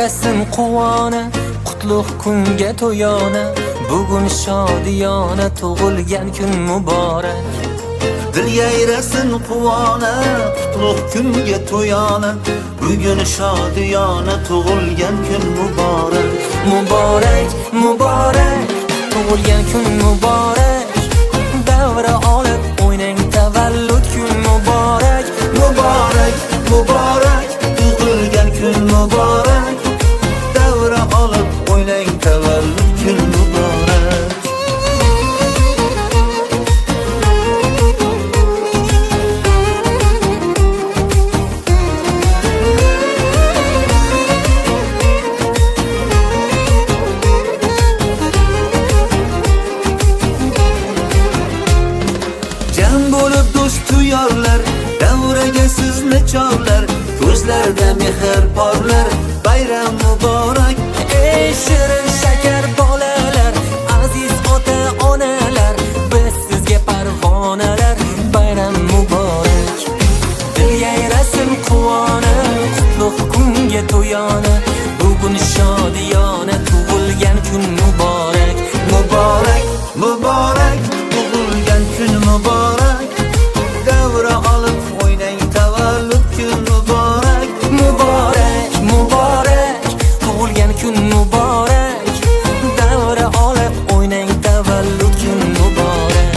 yayrasin quvona, qutlug' kunga to'yona, bugun shodiyona, tug'ilgan kun muborak. Dil yayrasin quvona, qutlug' kunga to'yona, bugun shodiyona, tug'ilgan kun muborak. Muborak, muborak, tug'ilgan kun muborak, davra olib o'ynang, tavallud kun muborak. Muborak, muborak, tug'ilgan kun muborak, davra olib o'ynang, tavallud kun muborak. Jam bo'lib do'stu yorlar, davraga sizni chorlar, ko'zlarda mehr porlar, bayram muborak. Ey shirin shakar bolalar, aziz ota onalar, biz sizga parvonalar, bayram muborak. Dil yayrasin quvona, qutlug' kunga to'yona, bugun shodiyona, tug'ilgan kun muborak. Muborak, muborak, tug'ilgan kun muborak, davra olib o'ynang, tavallud kun muborak. Muborak, muborak, tug'ilgan kun muborak, davra olib o'ynang, tavallud kun muborak.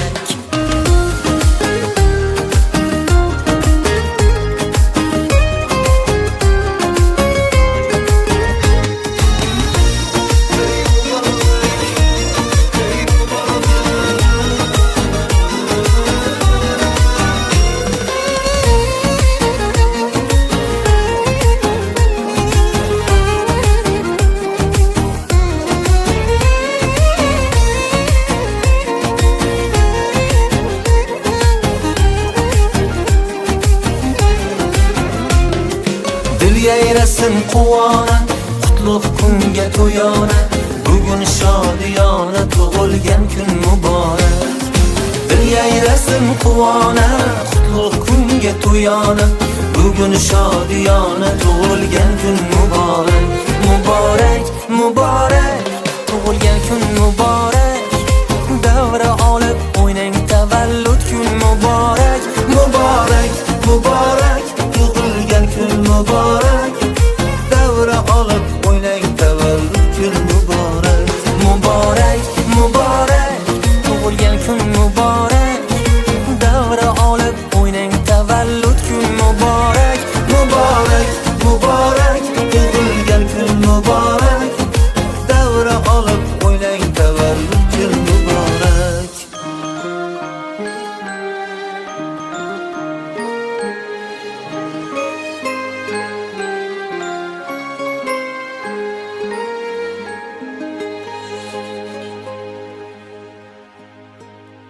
Dil yayrasin quvona, qutlug' kunga to'yona, bugun shodiyona, tug'ilgan kun muborak. Dil yayrasin quvona, qutlug' kunga to'yona, bugun shodiyona, tug'ilgan kun muborak. Muborak,